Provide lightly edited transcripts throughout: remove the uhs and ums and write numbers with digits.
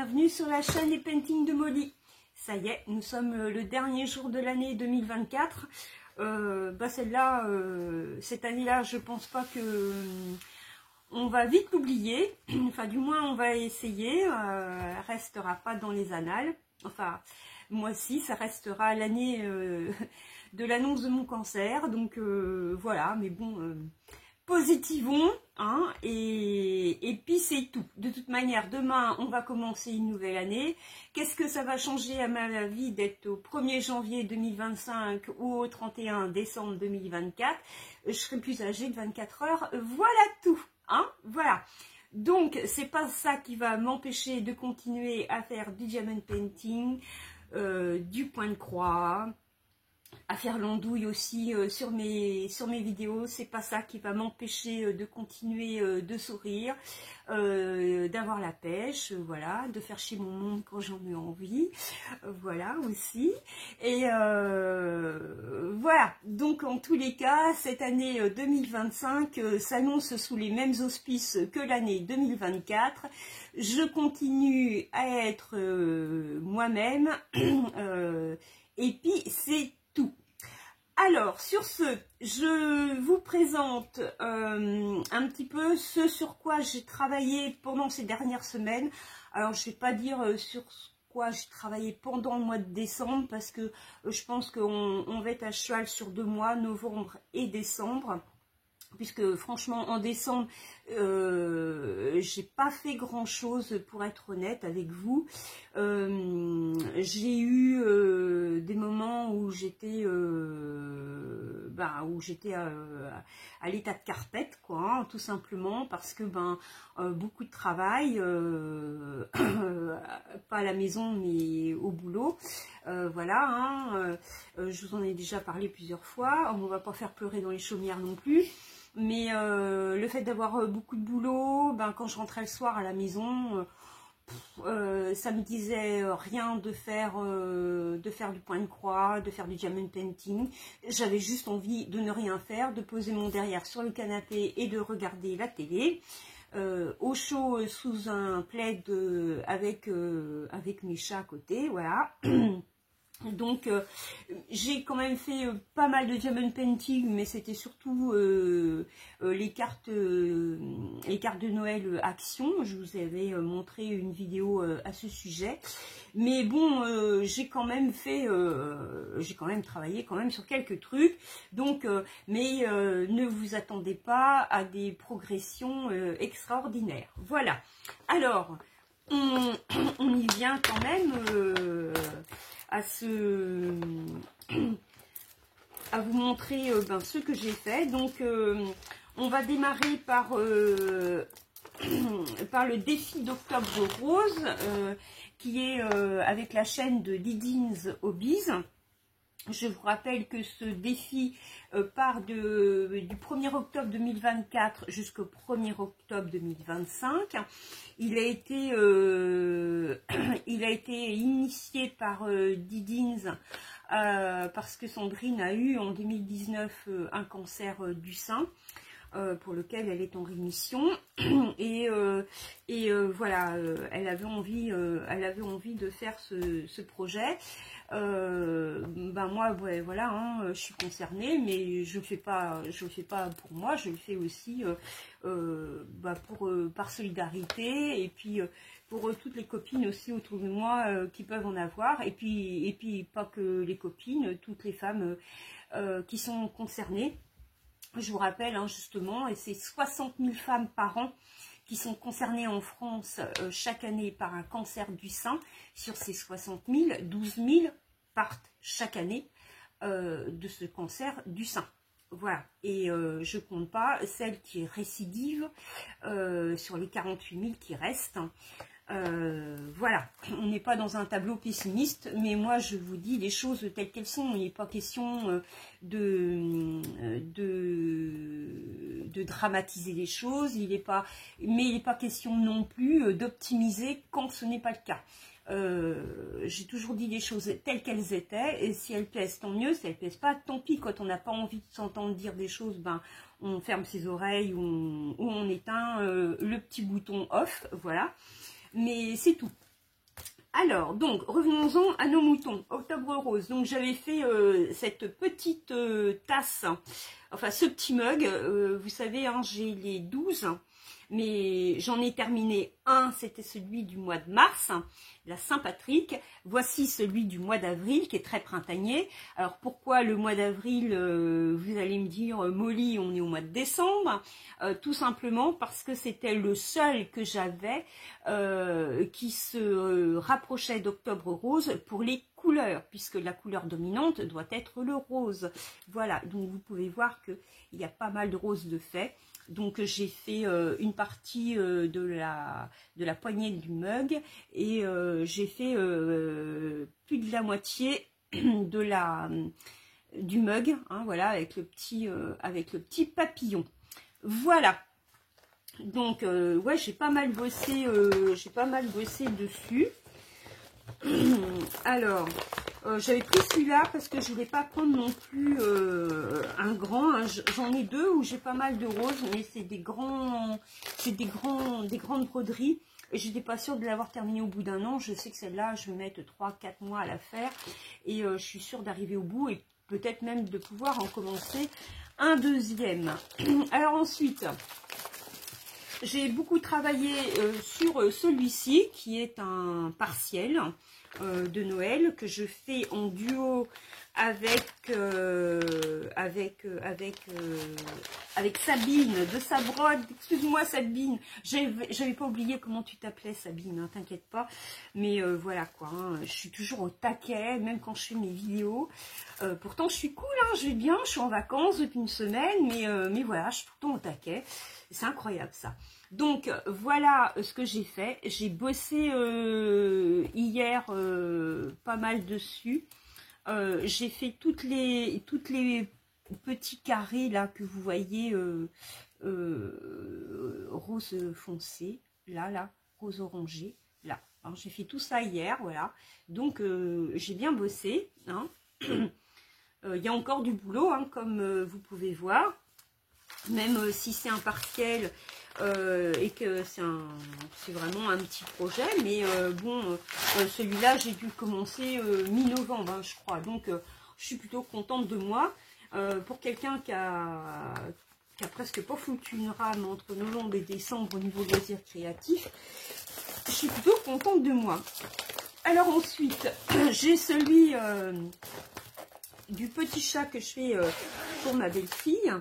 bienvenue sur la chaîne des paintings de Molly. Ça y est, nous sommes le dernier jour de l'année 2024. Celle-là, cette année-là, je pense pas que on va vite l'oublier. Enfin, du moins, on va essayer. Elle restera pas dans les annales. Enfin, moi aussi, ça restera l'année de l'annonce de mon cancer. Donc voilà, mais bon. Positivons, hein, et puis c'est tout. De toute manière, demain, on va commencer une nouvelle année. Qu'est-ce que ça va changer à ma vie d'être au 1er janvier 2025 ou au 31 décembre 2024? Je serai plus âgée de 24 heures. Voilà tout, hein, voilà. Donc, c'est pas ça qui va m'empêcher de continuer à faire du diamond painting, du point de croix, à faire l'andouille aussi sur mes vidéos. C'est pas ça qui va m'empêcher de continuer de sourire, d'avoir la pêche, voilà, de faire chez mon monde quand j'en ai envie, voilà aussi. Et voilà, donc en tous les cas, cette année 2025 s'annonce sous les mêmes auspices que l'année 2024. Je continue à être moi-même, et puis c'est tout. Alors, sur ce, je vous présente un petit peu ce sur quoi j'ai travaillé pendant ces dernières semaines. Alors, je ne vais pas dire sur quoi j'ai travaillé pendant le mois de décembre, parce que je pense qu'on va être à cheval sur 2 mois, novembre et décembre. Puisque franchement en décembre j'ai pas fait grand chose, pour être honnête avec vous. J'ai eu des moments où j'étais à l'état de carpette, quoi, hein, tout simplement parce que beaucoup de travail, pas à la maison mais au boulot, voilà, hein, je vous en ai déjà parlé plusieurs fois. On va pas faire pleurer dans les chaumières non plus. Mais le fait d'avoir beaucoup de boulot, quand je rentrais le soir à la maison, ça me disait rien de faire du point de croix, de faire du diamond painting. J'avais juste envie de ne rien faire, de poser mon derrière sur le canapé et de regarder la télé. Au chaud sous un plaid avec mes chats à côté, voilà. Donc j'ai quand même fait pas mal de diamond painting, mais c'était surtout les cartes de Noël Action. Je vous avais montré une vidéo à ce sujet. Mais bon, j'ai quand même travaillé quand même sur quelques trucs. Donc, mais ne vous attendez pas à des progressions extraordinaires. Voilà. Alors, on y vient quand même à vous montrer ce que j'ai fait. Donc on va démarrer par le défi d'octobre rose, qui est avec la chaîne de Didin's Hobbies. Je vous rappelle que ce défi part du 1er octobre 2024 jusqu'au 1er octobre 2025. Il a été initié par Didin's parce que Sandrine a eu en 2019 un cancer du sein. Pour lequel elle est en rémission, et voilà, elle avait envie de faire ce projet. Moi, ouais, voilà, hein, je suis concernée, mais je le fais pas pour moi, je le fais aussi par solidarité, et puis pour toutes les copines aussi autour de moi qui peuvent en avoir, et puis pas que les copines, toutes les femmes qui sont concernées. Je vous rappelle, hein, justement, et c'est 60 000 femmes par an qui sont concernées en France chaque année par un cancer du sein. Sur ces 60 000, 12 000 partent chaque année de ce cancer du sein. Voilà, et je compte pas celle qui est récidive sur les 48 000 qui restent. Voilà, on n'est pas dans un tableau pessimiste, mais moi je vous dis les choses telles qu'elles sont. Il n'est pas question de dramatiser les choses, mais il n'est pas question non plus d'optimiser quand ce n'est pas le cas. J'ai toujours dit les choses telles qu'elles étaient, et si elles plaisent, tant mieux. Si elles plaisent pas, tant pis. Quand on n'a pas envie de s'entendre dire des choses, on ferme ses oreilles, ou on éteint le petit bouton off, voilà. Mais c'est tout. Alors, donc, revenons-en à nos moutons. Octobre rose. Donc, j'avais fait cette petite tasse, enfin, ce petit mug. Vous savez, hein, j'ai les 12, mais j'en ai terminé un. C'était celui du mois de mars, la Saint-Patrick. Voici celui du mois d'avril, qui est très printanier. Alors, pourquoi le mois d'avril, vous allez me dire, Molly, on est au mois de décembre. Tout simplement parce que c'était le seul que j'avais qui se rapprochait d'Octobre rose pour les couleurs, puisque la couleur dominante doit être le rose. Voilà, donc vous pouvez voir qu'il y a pas mal de roses de fait. Donc j'ai fait une partie de la poignée du mug et j'ai fait plus de la moitié du mug, hein, voilà, avec le petit papillon. Voilà. Donc ouais, j'ai pas mal bossé dessus. Alors j'avais pris celui-là parce que je voulais pas prendre non plus un grand, hein. J'en ai deux où j'ai pas mal de roses, mais c'est des grandes broderies et j'étais pas sûre de l'avoir terminé au bout d'un an. Je sais que celle-là je vais mettre 3-4 mois à la faire et je suis sûre d'arriver au bout et peut-être même de pouvoir en commencer un deuxième. Alors ensuite, j'ai beaucoup travaillé sur celui-ci qui est un partiel de Noël que je fais en duo avec Sabine de Sabrode. Excuse-moi Sabine, j'avais pas oublié comment tu t'appelais Sabine, hein, t'inquiète pas. Mais voilà quoi, hein, je suis toujours au taquet, même quand je fais mes vidéos. Pourtant je suis cool, hein, je vais bien, je suis en vacances depuis une semaine, mais voilà, je suis tout le temps au taquet. C'est incroyable ça. Donc voilà ce que j'ai fait. J'ai bossé hier pas mal dessus. J'ai fait toutes les petits carrés là que vous voyez rose foncé, là, rose orangé, là. J'ai fait tout ça hier, voilà. Donc j'ai bien bossé. Hein. Il y a encore du boulot, hein, comme vous pouvez voir. Même si c'est un partiel et que c'est vraiment un petit projet, mais bon, celui-là j'ai dû commencer mi-novembre, hein, je crois, donc je suis plutôt contente de moi. Pour quelqu'un qui a presque pas foutu une rame entre novembre et décembre au niveau loisirs créatifs, je suis plutôt contente de moi. Alors ensuite, j'ai celui du petit chat que je fais pour ma belle-fille.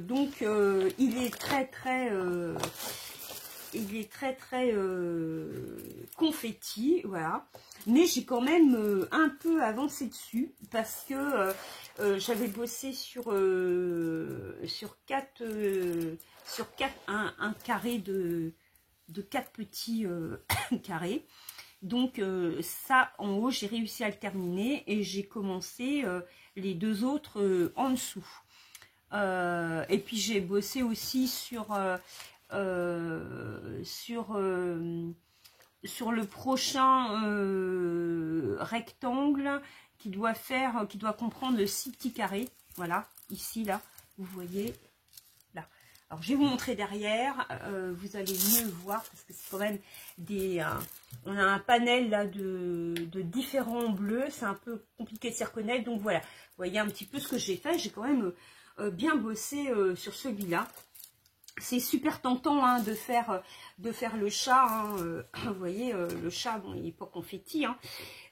Donc il est très confetti, voilà, mais j'ai quand même un peu avancé dessus parce que j'avais bossé sur un carré de 4 petits carrés. Donc ça en haut j'ai réussi à le terminer et j'ai commencé les deux autres en dessous. Et puis j'ai bossé aussi sur le prochain rectangle qui doit comprendre 6 petits carrés. Voilà, ici, là, vous voyez, là. Alors, je vais vous montrer derrière, vous allez mieux voir, parce que c'est quand même on a un panel là de différents bleus, c'est un peu compliqué de s'y reconnaître, donc voilà. Vous voyez un petit peu ce que j'ai fait, j'ai quand même bien bossé sur celui-là. C'est super tentant hein, de faire le chat, hein, vous voyez, le chat, bon, il n'est pas confetti, hein,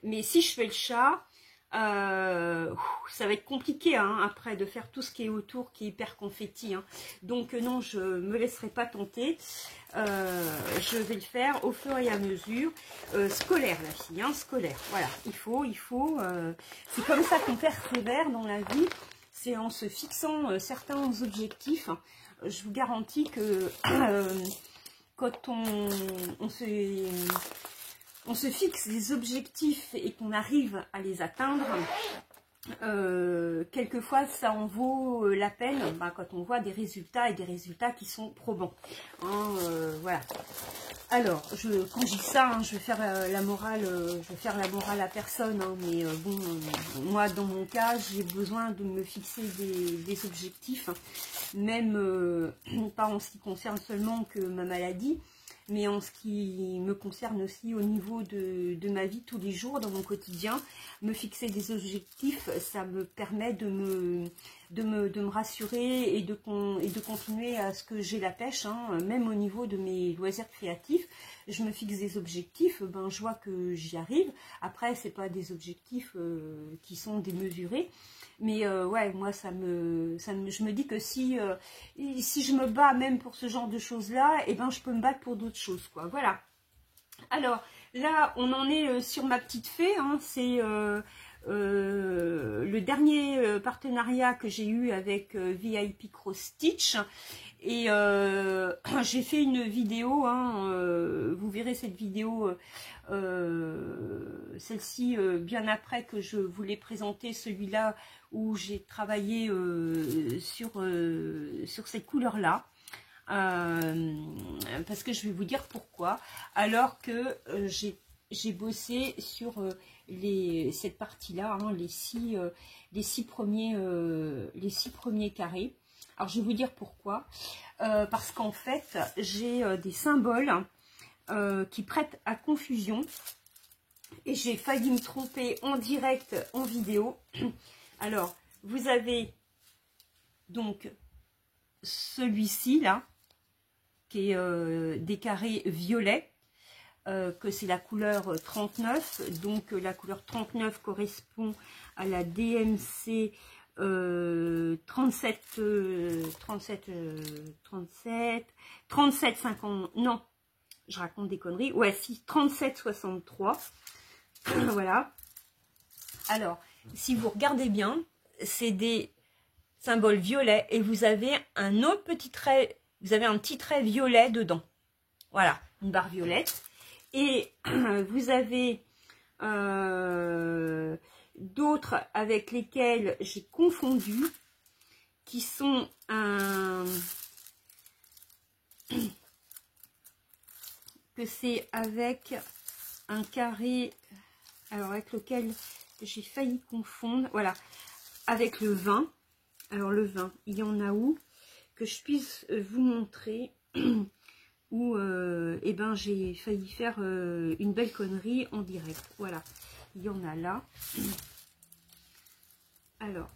mais si je fais le chat, ça va être compliqué hein, après de faire tout ce qui est autour, qui est hyper confetti, hein. Donc non, je me laisserai pas tenter, je vais le faire au fur et à mesure, scolaire la fille, hein, scolaire, voilà, il faut, c'est comme ça qu'on persévère dans la vie, c'est en se fixant certains objectifs. Je vous garantis que quand on se fixe des objectifs et qu'on arrive à les atteindre, quelquefois ça en vaut la peine quand on voit des résultats et des résultats qui sont probants. Hein, voilà. Alors, quand je dis ça, hein, je vais faire la morale, à personne, hein, mais bon, moi dans mon cas, j'ai besoin de me fixer des objectifs, même pas en ce qui concerne seulement que ma maladie, mais en ce qui me concerne aussi au niveau de ma vie tous les jours, dans mon quotidien. Me fixer des objectifs, ça me permet de me rassurer et de continuer à ce que j'ai la pêche, hein, même au niveau de mes loisirs créatifs. Je me fixe des objectifs, ben, je vois que j'y arrive. Après, c'est pas des objectifs qui sont démesurés. Mais ouais, moi, je me dis que si je me bats même pour ce genre de choses-là, eh ben, je peux me battre pour d'autres choses, quoi. Voilà. Alors, là, on en est sur ma petite fée, hein. C'est le dernier partenariat que j'ai eu avec VIP Cross Stitch. Et j'ai fait une vidéo, hein, vous verrez cette vidéo, celle-ci bien après que je vous l'ai présenté, celui-là où j'ai travaillé sur cette couleur-là. Parce que je vais vous dire pourquoi. Alors que j'ai bossé sur cette partie-là, hein, les six premiers carrés. Alors, je vais vous dire pourquoi. Parce qu'en fait, j'ai des symboles qui prêtent à confusion. Et j'ai failli me tromper en direct, en vidéo. Alors, vous avez donc celui-ci, là, qui est des carrés violets, que c'est la couleur 39. Donc, la couleur 39 correspond à la DMC 37 50, non, je raconte des conneries, ouais, si, 37 63, voilà. Alors, si vous regardez bien, c'est des symboles violets et vous avez un autre petit trait, vous avez un petit trait violet dedans, voilà, une barre violette, et vous avez d'autres avec lesquels j'ai confondu, qui sont que c'est avec un carré, alors avec lequel j'ai failli confondre, voilà, avec le 20. Alors le 20, il y en a où que je puisse vous montrer où eh ben j'ai failli faire une belle connerie en direct. Voilà, il y en a là. Alors,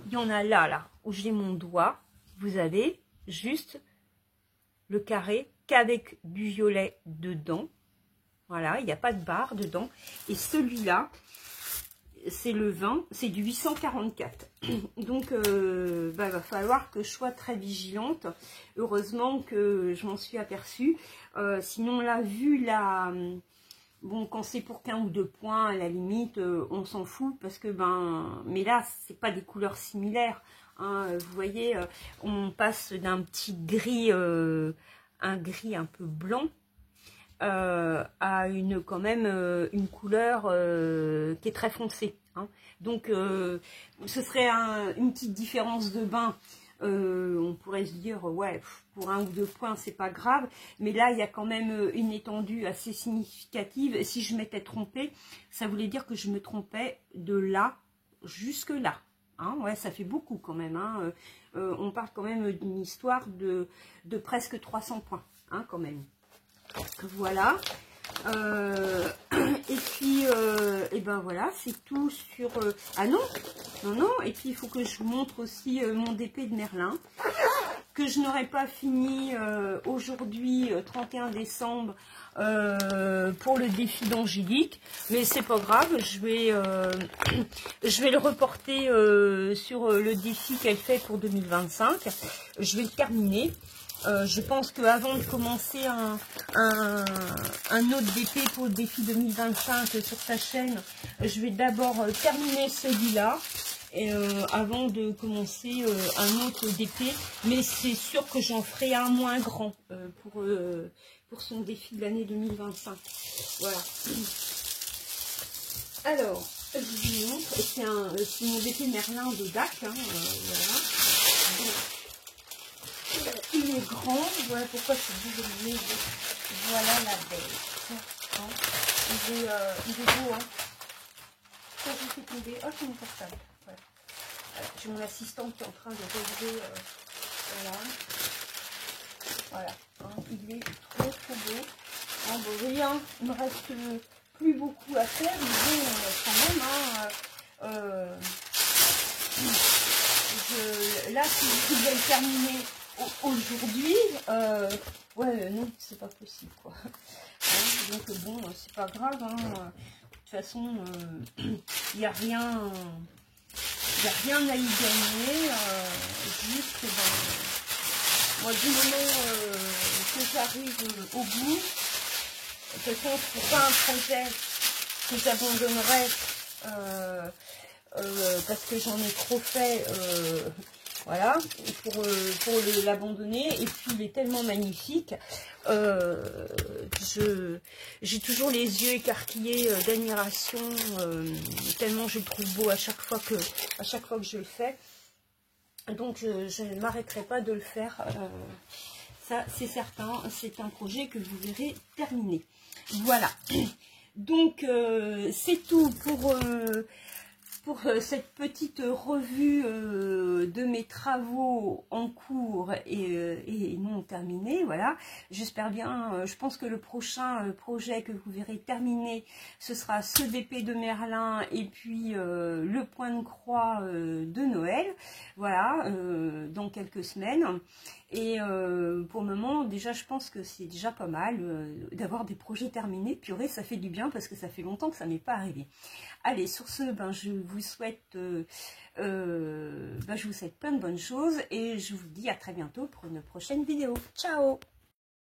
il y en a là où j'ai mon doigt. Vous avez juste le carré qu'avec du violet dedans. Voilà, il n'y a pas de barre dedans. Et celui-là, c'est le 20, c'est du 844. Donc, bah, va falloir que je sois très vigilante. Heureusement que je m'en suis aperçue. Sinon, là, vu la... Bon, quand c'est pour qu'un ou deux points, à la limite, on s'en fout. Parce que, ben... Mais là, c'est pas des couleurs similaires. Hein, vous voyez, on passe d'un petit gris, un gris un peu blanc, à quand même une couleur qui est très foncée. Hein. Donc, ce serait une petite différence de bain. On pourrait se dire, ouais, pour un ou deux points, c'est pas grave. Mais là, il y a quand même une étendue assez significative. Si je m'étais trompée, ça voulait dire que je me trompais de là jusque là. Hein, ouais, ça fait beaucoup quand même. Hein. On parle quand même d'une histoire de presque 300 points, hein, quand même. Voilà. Et puis, et ben voilà, c'est tout sur... ah non, non. Et puis, il faut que je vous montre aussi mon DP de Merlin, que je n'aurai pas fini aujourd'hui, 31 décembre, pour le défi d'Angélique. Mais c'est pas grave, je vais le reporter sur le défi qu'elle fait pour 2025. Je vais le terminer. Je pense qu'avant de commencer un autre DP pour le défi 2025 sur sa chaîne, je vais d'abord terminer celui-là avant de commencer un autre DP. Mais c'est sûr que j'en ferai un moins grand pour son défi de l'année 2025. Voilà. Alors, je vous montre, c'est mon DP Merlin de DAC. Hein, voilà. Il est grand, voilà pourquoi c'est désolé. Voilà la bête. Hein. Il est beau, hein. Ça, je fais tomber. Oh, c'est mon portable. Ouais. J'ai mon assistante qui est en train de relever. Voilà. Voilà. Hein. Il est bien. Il me reste plus beaucoup à faire, mais bon, quand même, hein, là, si je vais le terminer aujourd'hui, ouais, non, c'est pas possible, quoi. Hein, donc, bon, c'est pas grave, hein. De toute façon, il n'y a rien... Il n'y a rien à y gagner, juste moi, du moment que j'arrive au bout, de toute façon, c'est pas un projet que j'abandonnerai parce que j'en ai trop fait, voilà, pour l'abandonner. Et puis, il est tellement magnifique. J'ai toujours les yeux écarquillés d'admiration, tellement je le trouve beau à chaque fois que je le fais. Donc je ne m'arrêterai pas de le faire, ça c'est certain, c'est un projet que vous verrez terminé. Voilà, donc c'est tout pour cette petite revue de mes travaux en cours et non terminés. Voilà, j'espère bien, je pense que le prochain projet que vous verrez terminé, ce sera ce d'épée de Merlin et puis le point de croix de Noël, voilà, dans quelques semaines. Et pour le moment, déjà, je pense que c'est déjà pas mal d'avoir des projets terminés. Purée, ça fait du bien parce que ça fait longtemps que ça m'est pas arrivé. Allez, sur ce, ben, je vous souhaite plein de bonnes choses et je vous dis à très bientôt pour une prochaine vidéo. Ciao!